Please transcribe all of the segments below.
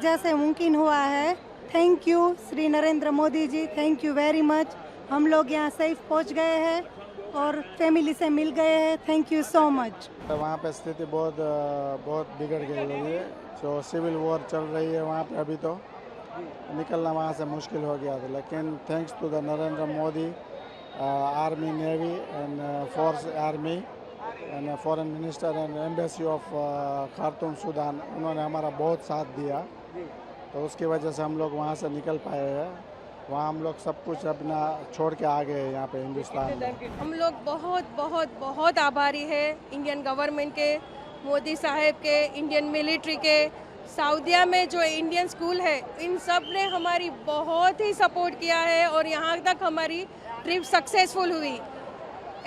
वजह से मुमकिन हुआ है। Thank you Shri Narendra Modi ji, thank you very much. हम लोग यहाँ सेफ पहुँच गए हैं और फैमिली से मिल गए हैं। Thank you so much. वहाँ पे स्थिति बहुत बिगड़ गई है। जो सिविल वॉर चल रही है वहाँ पे अभी तो निकलना वहाँ से मुश्किल हो गया था, लेकिन thanks to the Narendra Modi, army, navy and force army and foreign minister and embassy of Khartoum Sudan, उन्होंने हमारा बहुत साथ दिया, तो उसकी वजह से हम लोग वहाँ से निकल पाए हैं। वहाँ हम लोग सब कुछ अपना छोड़ के आ गए हैं यहाँ पे हिंदुस्तान में। हम लोग बहुत बहुत बहुत आभारी है इंडियन गवर्नमेंट के, मोदी साहब के, इंडियन मिलिट्री के, सऊदीया में जो इंडियन स्कूल है, इन सब ने हमारी बहुत ही सपोर्ट किया है और यहाँ तक हमारी ट्रिप सक्सेसफुल हुई।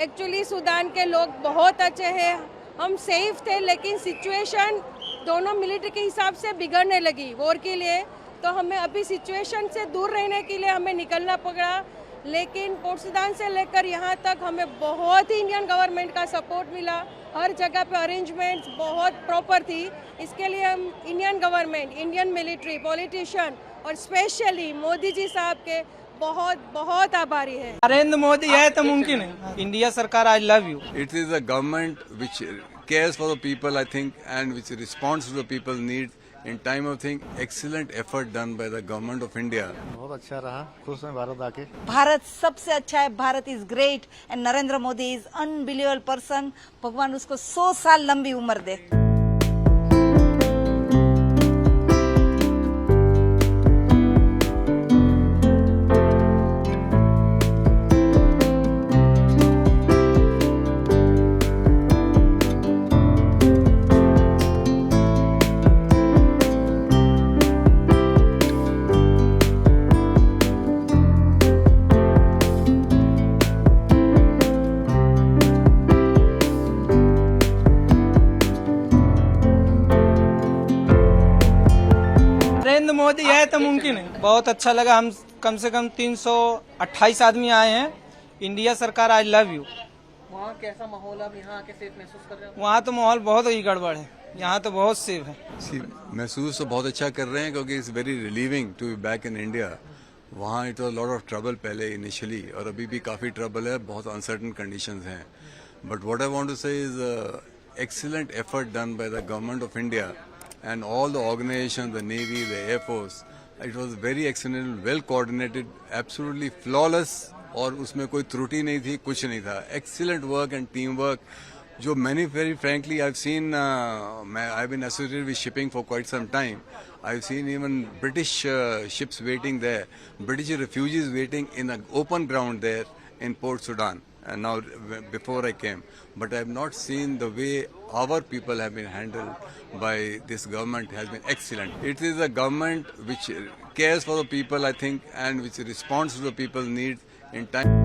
एक्चुअली सूडान के लोग बहुत अच्छे हैं, हम सेफ थे, लेकिन सिचुएशन दोनों मिलिट्री के हिसाब से बिगड़ने लगी वॉर के लिए, तो हमें अभी सिचुएशन से दूर रहने के लिए हमें निकलना पड़ा। लेकिन पोर्ट सूडान से लेकर यहाँ तक हमें बहुत ही इंडियन गवर्नमेंट का सपोर्ट मिला, हर जगह पे अरेंजमेंट्स बहुत प्रॉपर थी। इसके लिए हम Indian government, Indian military, politician और स्पेशली मोदी जी साहब के बहुत बहुत आभारी है। नरेंद्र मोदी है तो मुमकिन है। इंडिया सरकार, I love you. It is a government which cares for the people, I think, and which responds to the people's needs in time of thing. Excellent effort done by the government of India. बहुत अच्छा रहा, खुश हैं भारत आके। भारत सबसे अच्छा है, Bharat is great and Narendra Modi is unbelievable person. भगवान उसको 100 साल लंबी उम्र दे। नरेंद्र मोदी है तो मुमकिन है। बहुत अच्छा लगा। हम कम से कम 328 आदमी आए हैं। इंडिया सरकार, आई लव यू। वहाँ कैसा माहौल, आप यहाँ आके सेफ महसूस कर रहे हो? वहाँ तो माहौल बहुत ही गड़बड़ है, यहाँ तो बहुत सेफ है। महसूस तो बहुत अच्छा कर रहे हैं क्योंकि it's very relieving to be back in India. वहाँ it was lot of trouble पहले इनिशियली, और अभी भी काफ़ी ट्रबल है, बहुत अनसर्टन कंडीशंस हैं। But what I want to say is excellent effort done by the government of India and all the organizations, the Navy, the Air Force. It was very excellent, well coordinated, absolutely flawless, और उसमें कोई त्रुटि नहीं थी, कुछ नहीं था। Excellent work and teamwork. जो many, very frankly, I've seen, I've been associated with shipping for quite some time. I've seen even British ships waiting there, British refugees waiting in an open ground there in Port Sudan. And now, before I came, but I have not seen the way our people have been handled by this government has been excellent. It is a government which cares for the people, I think, and which responds to the people's needs in time.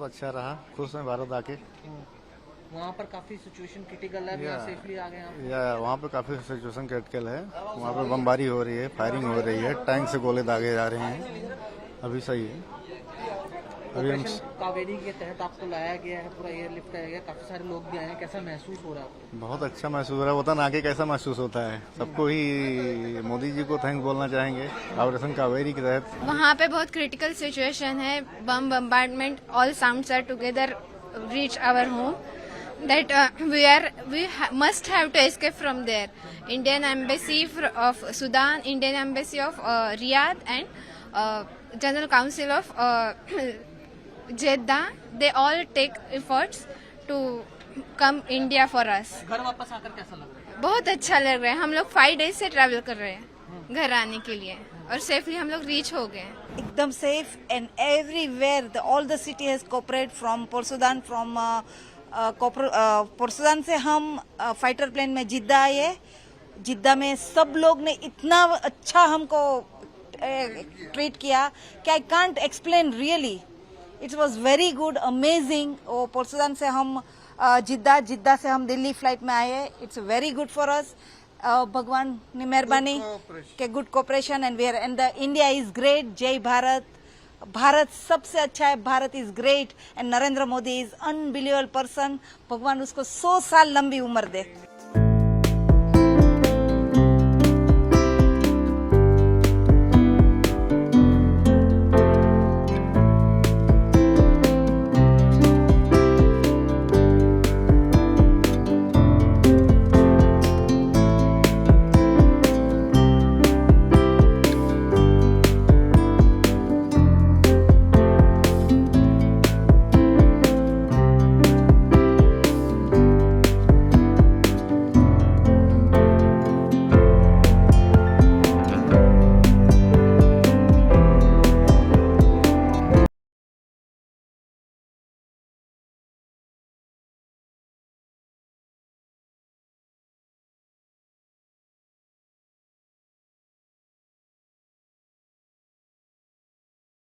अच्छा रहा, खुश हैं भारत आके। वहाँ पर काफी situation critical है, यहाँ सेफली आ गए आप? या वहाँ पे काफी सिचुएशन क्रिटिकल है। वहाँ पे बमबारी हो रही है, फायरिंग हो रही है, टैंक से गोले दागे जा रहे हैं। अभी सही है। अभी हम कावेरी के तहत आपको लाया गया है, पूरा एयरलिफ्ट किया गया, काफी सारे लोग भी आए हैं, कैसा महसूस हो रहा है आपको? बहुत अच्छा महसूस हो रहा है। वतन आके कैसा महसूस होता है, सबको ही मोदी जी को थैंक्स बोलना चाहेंगे ऑपरेशन कावेरी के तहत। वहाँ पे बहुत क्रिटिकल सिचुएशन है, bombardment, all sounds are together reach our home, that we must have to escape from there. Indian Embassy of Sudan, Indian Embassy of Riyadh, and General Council of Jeddah, they all take efforts to come India for us. घर वापस आकर कैसा लग रहा है? बहुत अच्छा लग रहा है। हम लोग 5 days से ट्रैवल कर रहे हैं घर आने के लिए, और सेफली हम लोग रीच हो गए। एकदम safe and everywhere all the city has cooperate from port Sudan. From port Sudan से हम फाइटर प्लेन में जिद्दा आए। जिद्दा में सब लोग ने इतना अच्छा हमको ट्रीट किया कि I can't explain really. It was very good, amazing. Port Sudan से हम जिद्दा से हम दिल्ली फ्लाइट में आए। It's very good for us भगवान ने मेहरबानी के good cooperation and where and the India is great. जय भारत. भारत सबसे अच्छा है. Bharat is great and Narendra Modi is unbelievable person. भगवान उसको 100 साल लंबी उम्र दे.